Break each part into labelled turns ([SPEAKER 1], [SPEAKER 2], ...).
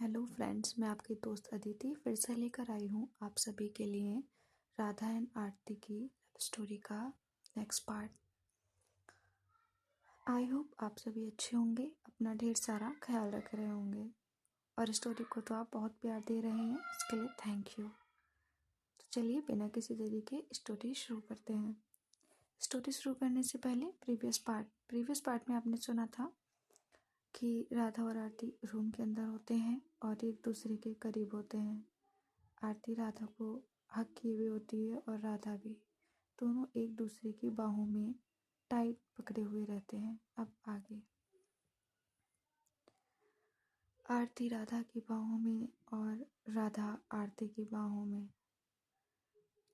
[SPEAKER 1] Hello friends, मैं आपकी दोस्त अदिति फिर से लेकर आई हूँ आप सभी के लिए राधा एंड आरती की लव स्टोरी का नेक्स्ट पार्ट। आई होप आप सभी अच्छे होंगे, अपना ढेर सारा ख्याल रख रहे होंगे और स्टोरी को तो आप बहुत प्यार दे रहे हैं, इसके लिए थैंक यू। तो चलिए बिना किसी देरी के स्टोरी शुरू करते हैं। स्टोरी शुरू करने से पहले प्रीवियस पार्ट में आपने सुना था कि राधा और आरती रूम के अंदर होते हैं और एक दूसरे के करीब होते हैं। आरती राधा को हक किए हुए होती है और राधा भी, दोनों एक दूसरे की बाहों में टाइट पकड़े हुए रहते हैं। अब आगे आरती राधा की बाहों में और राधा आरती की बाहों में,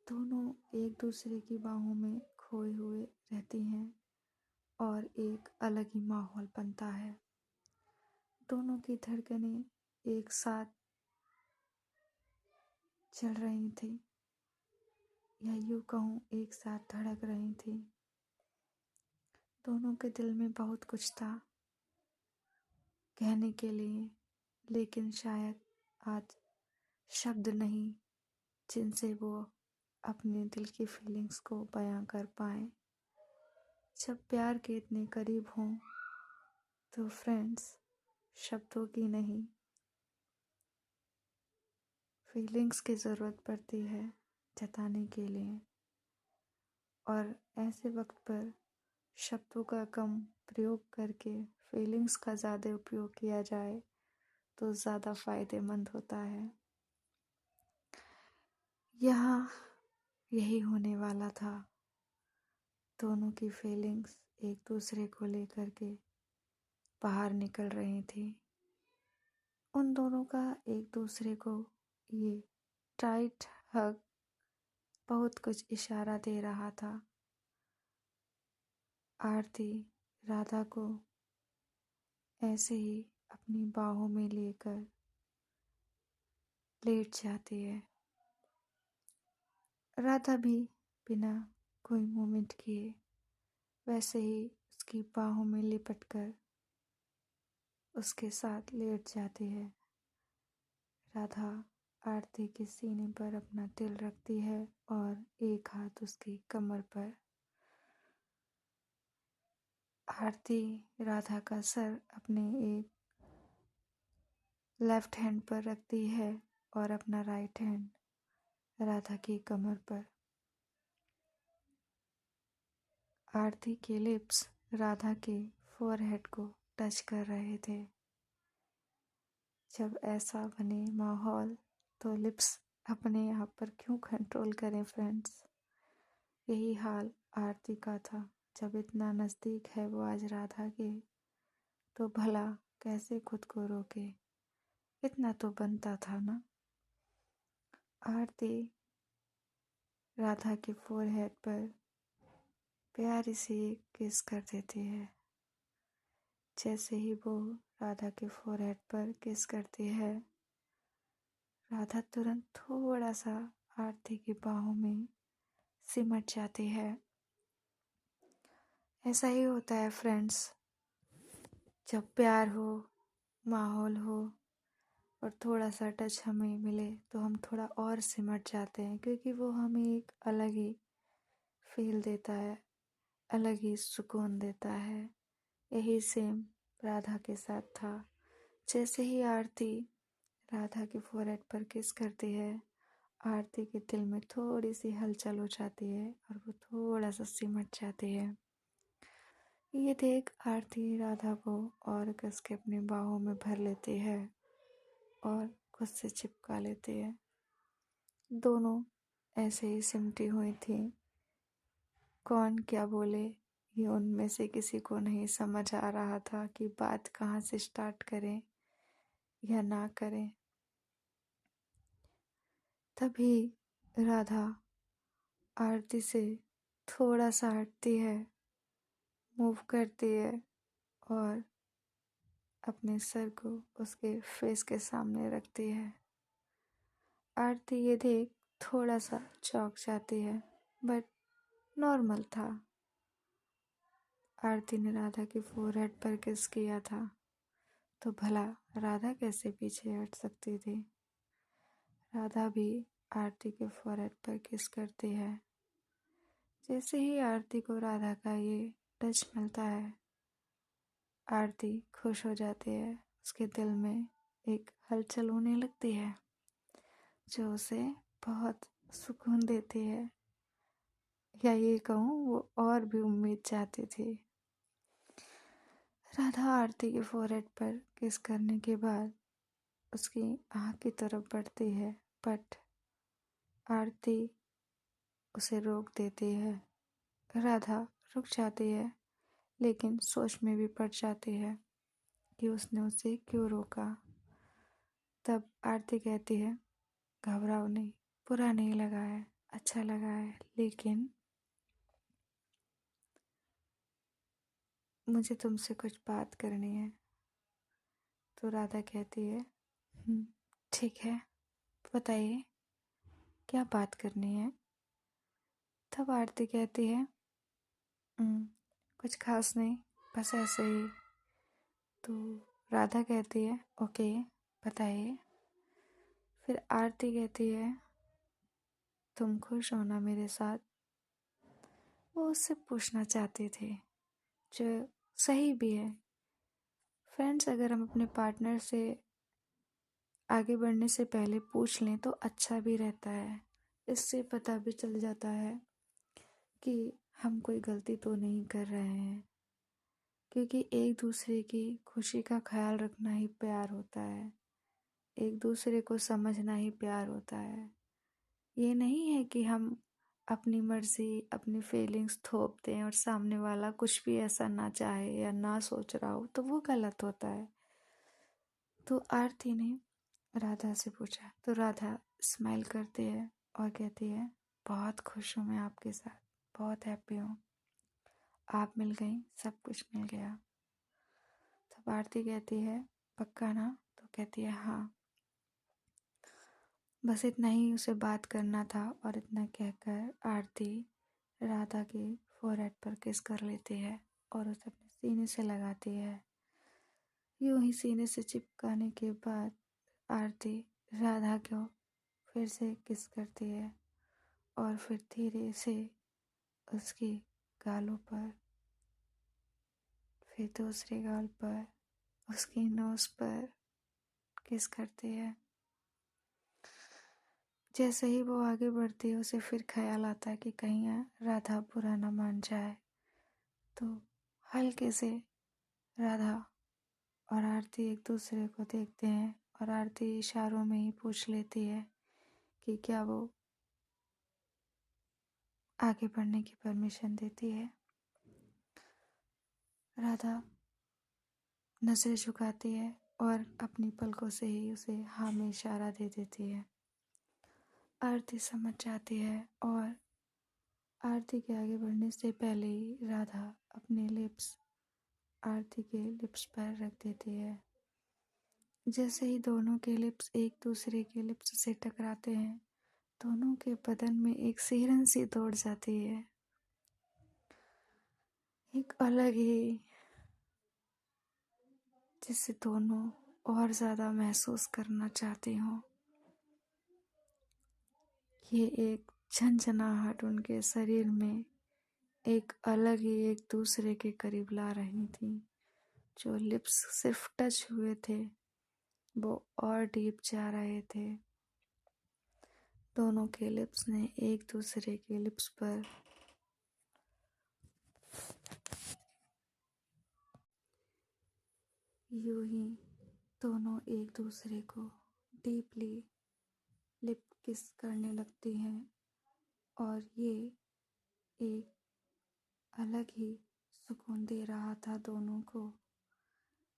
[SPEAKER 1] दोनों एक दूसरे की बाहों में खोए हुए रहती हैं और एक अलग ही माहौल बनता है। दोनों की धड़कनें एक साथ चल रही थी या यूँ कहूँ एक साथ धड़क रही थी। दोनों के दिल में बहुत कुछ था कहने के लिए, लेकिन शायद आज शब्द नहीं जिनसे वो अपने दिल की फीलिंग्स को बयां कर पाए। जब प्यार के इतने करीब हों तो फ्रेंड्स, शब्दों की नहीं फीलिंग्स की ज़रूरत पड़ती है जताने के लिए, और ऐसे वक्त पर शब्दों का कम प्रयोग करके फीलिंग्स का ज़्यादा उपयोग किया जाए तो ज़्यादा फ़ायदेमंद होता है। यहाँ यही होने वाला था। दोनों की फीलिंग्स एक दूसरे को लेकर के बाहर निकल रही थी। उन दोनों का एक दूसरे को ये टाइट हग बहुत कुछ इशारा दे रहा था। आरती राधा को ऐसे ही अपनी बाहों में लेकर लेट जाती है। राधा भी बिना कोई मूवमेंट किए वैसे ही उसकी बाहों में लिपट कर उसके साथ लेट जाती है। राधा आरती के सीने पर अपना दिल रखती है और एक हाथ उसकी कमर पर। आरती राधा का सर अपने एक लेफ्ट हैंड पर रखती है और अपना राइट हैंड राधा की कमर पर। आरती के लिप्स राधा के फोरहेड को टच कर रहे थे। जब ऐसा बने माहौल तो लिप्स अपने आप पर क्यों कंट्रोल करें फ्रेंड्स। यही हाल आरती का था। जब इतना नज़दीक है वो आज राधा के, तो भला कैसे खुद को रोके। इतना तो बनता था ना। आरती राधा के फोरहेड पर प्यारी सी किस कर देती है। जैसे ही वो राधा के फोरहेड पर किस करती है, राधा तुरंत थोड़ा सा आरती की बाहों में सिमट जाती है। ऐसा ही होता है फ्रेंड्स, जब प्यार हो, माहौल हो और थोड़ा सा टच हमें मिले तो हम थोड़ा और सिमट जाते हैं, क्योंकि वो हमें एक अलग ही फील देता है, अलग ही सुकून देता है। यही सेम राधा के साथ था। जैसे ही आरती राधा के फोरहेड पर किस करती है, आरती के दिल में थोड़ी सी हलचल हो जाती है और वो थोड़ा सा सिमट जाती है। ये देख आरती राधा को और कस के अपनी बाहों में भर लेती है और खुद से चिपका लेती है। दोनों ऐसे ही सिमटी हुई थी। कौन क्या बोले ये उनमें से किसी को नहीं समझ आ रहा था कि बात कहाँ से स्टार्ट करें या ना करें। तभी राधा आरती से थोड़ा सा हटती है, मूव करती है और अपने सर को उसके फेस के सामने रखती है। आरती ये देख थोड़ा सा चौंक जाती है, बट नॉर्मल था। आरती ने राधा के फोरहेड पर किस किया था तो भला राधा कैसे पीछे हट सकती थी। राधा भी आरती के फोrehead पर किस करती है। जैसे ही आरती को राधा का ये टच मिलता है, आरती खुश हो जाती है। उसके दिल में एक हलचल होने लगती है जो उसे बहुत सुकून देती है, या ये कहूँ वो और भी उम्मीद चाहती थी। राधा आरती के फोrehead पर किस करने के बाद उसकी आँख की तरफ बढ़ती है, बट आरती उसे रोक देती है। राधा रुक जाती है, लेकिन सोच में भी पड़ जाती है कि उसने उसे क्यों रोका। तब आरती कहती है, घबराओ नहीं, बुरा नहीं लगा है, अच्छा लगा है, लेकिन मुझे तुमसे कुछ बात करनी है। तो राधा कहती है, ठीक है, बताइए क्या बात करनी है। तब आरती कहती है, कुछ खास नहीं, बस ऐसे ही। तो राधा कहती है, ओके, बताइए। फिर आरती कहती है, तुम खुश हो ना मेरे साथ। वो उससे पूछना चाहती थी, जो सही भी है। फ्रेंड्स, अगर हम अपने पार्टनर से आगे बढ़ने से पहले पूछ लें तो अच्छा भी रहता है। इससे पता भी चल जाता है कि हम कोई गलती तो नहीं कर रहे हैं, क्योंकि एक दूसरे की खुशी का ख्याल रखना ही प्यार होता है। एक दूसरे को समझना ही प्यार होता है। ये नहीं है कि हम अपनी मर्जी, अपनी फीलिंग्स थोप दें और सामने वाला कुछ भी ऐसा ना चाहे या ना सोच रहा हो तो वो गलत होता है। तो आरती ने राधा से पूछा, तो राधा स्माइल करती है और कहती है, बहुत खुश हूँ मैं आपके साथ, बहुत हैप्पी हूँ, आप मिल गई, सब कुछ मिल गया। तब आरती कहती है, पक्का ना। तो कहती है, हाँ। बस इतना ही उसे बात करना था, और इतना कहकर आरती राधा के फोrehead पर किस कर लेती है और उसे अपने सीने से लगाती है। यूं ही सीने से चिपकाने के बाद आरती राधा को फिर से किस करती है और फिर धीरे से उसकी गालों पर, फिर दूसरे गाल पर, उसकी नोज पर किस करती है। जैसे ही वो आगे बढ़ती है, उसे फिर ख्याल आता है कि कहीं राधा बुरा ना मान जाए। तो हल्के से राधा और आरती एक दूसरे को देखते हैं और आरती इशारों में ही पूछ लेती है कि क्या वो आगे बढ़ने की परमिशन देती है। राधा नज़र झुकाती है और अपनी पलकों से ही उसे हाँ में इशारा दे देती है। आरती समझ जाती है और आरती के आगे बढ़ने से पहले ही राधा अपने लिप्स आरती के लिप्स पर रख देती है। जैसे ही दोनों के लिप्स एक दूसरे के लिप्स से टकराते हैं, दोनों के बदन में एक सिहरन सी दौड़ जाती है। एक अलग ही, जिसे दोनों और ज़्यादा महसूस करना चाहती हूँ। ये एक झंझनाहट उनके शरीर में एक अलग ही एक दूसरे के करीब ला रही थी। जो लिप्स सिर्फ टच हुए थे वो और डीप जा रहे थे। दोनों के लिप्स ने एक दूसरे के लिप्स पर यूं ही दोनों एक दूसरे को डीपली लिप किस करने लगती हैं, और ये एक अलग ही सुकून दे रहा था दोनों को।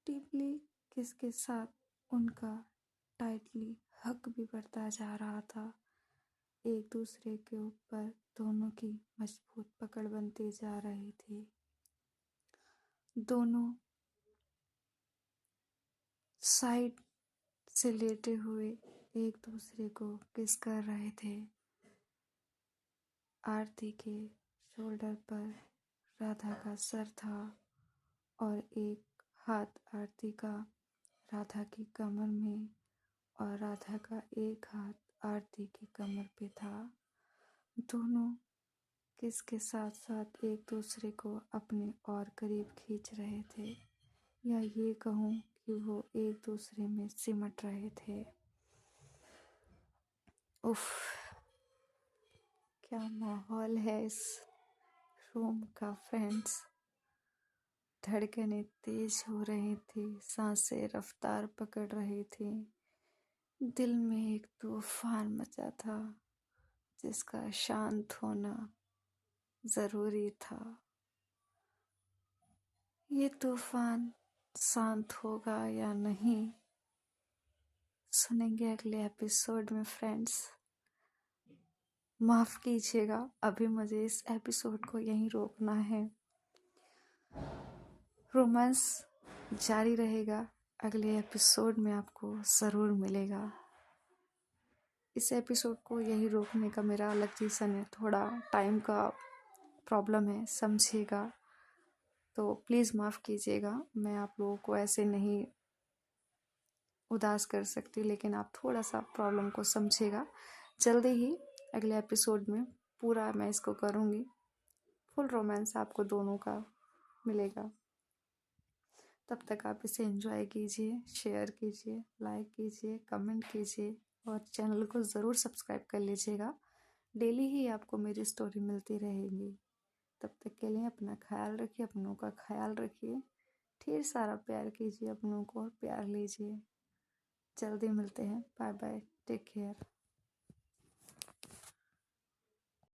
[SPEAKER 1] डीपली किस के साथ उनका टाइटली हक भी बढ़ता जा रहा था। एक दूसरे के ऊपर दोनों की मजबूत पकड़ बनती जा रही थी। दोनों साइड से लेटे हुए एक दूसरे को किस कर रहे थे। आरती के शोल्डर पर राधा का सर था और एक हाथ आरती का राधा की कमर में और राधा का एक हाथ आरती की कमर पे था। दोनों किसके साथ साथ एक दूसरे को अपने और करीब खींच रहे थे, या ये कहूँ कि वो एक दूसरे में सिमट रहे थे। उफ, क्या माहौल है इस रूम का फ्रेंड्स। धड़कनें तेज हो रही थी, सांसें रफ्तार पकड़ रही थी। दिल में एक तूफान मचा था जिसका शांत होना जरूरी था। ये तूफान शांत होगा या नहीं, सुनेंगे अगले एपिसोड में फ्रेंड्स। माफ कीजिएगा, अभी मुझे इस एपिसोड को यहीं रोकना है। रोमांस जारी रहेगा, अगले एपिसोड में आपको ज़रूर मिलेगा। इस एपिसोड को यहीं रोकने का मेरा अलग रीज़न है, थोड़ा टाइम का प्रॉब्लम है, समझिएगा। तो प्लीज़ माफ़ कीजिएगा, मैं आप लोगों को ऐसे नहीं उदास कर सकती, लेकिन आप थोड़ा सा प्रॉब्लम को समझिएगा। जल्दी ही अगले एपिसोड में पूरा मैं इसको करूँगी, फुल रोमांस आपको दोनों का मिलेगा। तब तक आप इसे एंजॉय कीजिए, शेयर कीजिए, लाइक कीजिए, कमेंट कीजिए और चैनल को ज़रूर सब्सक्राइब कर लीजिएगा। डेली ही आपको मेरी स्टोरी मिलती रहेगी। तब तक के लिए अपना ख्याल रखिए, अपनों का ख्याल रखिए, ढेर सारा प्यार कीजिए, अपनों को प्यार लीजिए। जल्दी मिलते हैं, बाय बाय, टेक केयर।